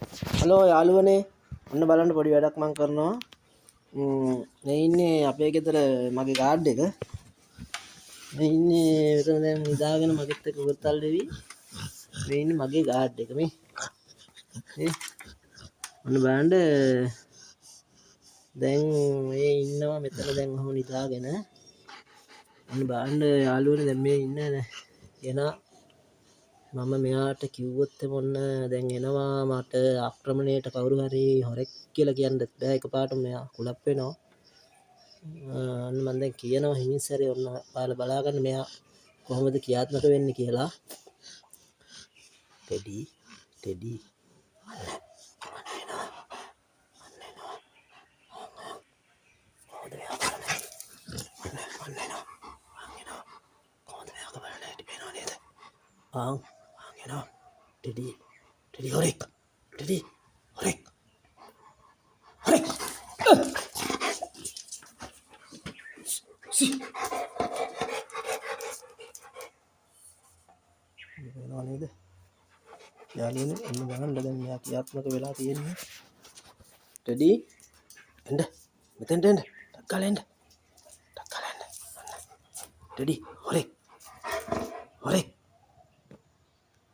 hello යාළුවනේ ඔන්න බලන්න පොඩි වැඩක් මම කරනවා මේ ඉන්නේ අපේ ගෙදර මගේ ගාඩ් එක මේ ඉන්නේ මෙතන දැන් නිදාගෙන මගෙත් එක්ක උගතල් දෙවි මේ ඉන්නේ මගේ ගාඩ් එක මේ ඔන්න බලන්න දැන් මේ ඉන්නවා මෙතන දැන් ඔහොම නිදාගෙන ඔන්න බලන්න යාළුවනේ දැන් මේ ඉන්න එනා මම මෙයාට කිව්වොත් මොන්න දැන් එනවා මට ආක්‍රමණයට කවුරු හරි හොරෙක් කියලා කියන්නත් බෑ එකපාරට මෙයා කුලප් වෙනවා අන්න මම දැන් කියනවා හිමින් සැරේ ඔන්න ඔයාලා බලාගන්න මෙයා කොහොමද ක්‍රියාත්මක වෙන්නේ කියලා ටෙඩි ටෙඩි හොරෙක් වෙනවා නේද යාළුවනේ ඔන්න බලන්න දැන් මෙයා ක්‍රියාත්මක වෙලා තියෙන්නේ ටෙඩි එන්න මෙතෙන්ට එන්න ටක් ගාලා එන්න ටෙඩි හොරෙක්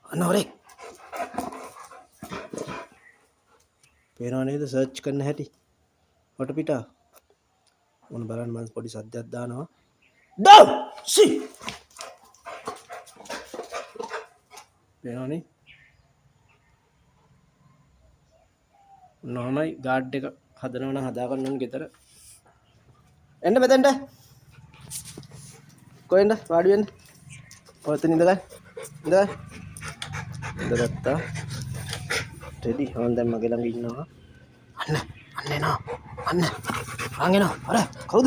අන්න හොරෙක් පේනව නේද සර්ච් කරන්න හැටි කොට පිටා මොන බලන්න මම පොඩි සද්දයක් දානවා ඩව් සි පේනවනේ නොමයි ගාඩ් එක හදනව නම් හදා ගන්න ඕන ගෙදර එන්න මෙතෙන්ට කොහෙන්ද වාඩි වෙන්න ඔතන ඉඳගත්තා ටෙඩි හොන් දැන් මගේ ළඟ ඉන්නවා අන්න එනවා අන් එනවා අර කවුද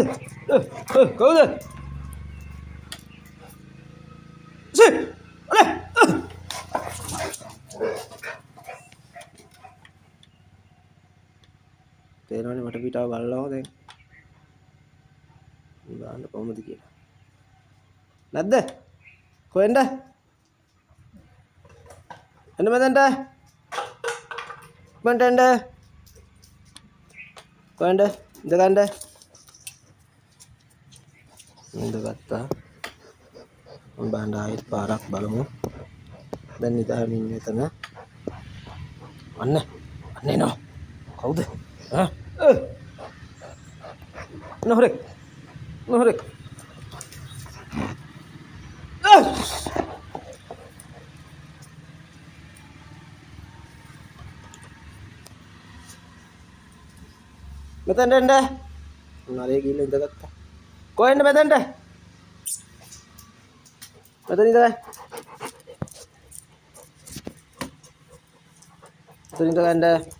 සි අර තේරෙනවනේ මට පිටාව බලනවා දැන් දාන්න කොහමද කියලා නැද්ද කොහෙන්ද එන්න මෙතෙන්ට කොහෙන්ද ඉඳගන්න ඉඳගත්තා මම බණ්ඩ ආයෙත් පාරක් බලමු දැන් නිදාගෙන ඉන්න එතන අන්න එනවා කවුද නොහොරෙක් මෙතෙන්ට එන්න නරේ ගිහින් ඉඳගත්තා කොහෙන්ද මෙතෙන්ට මෙතන ඉඳගන්න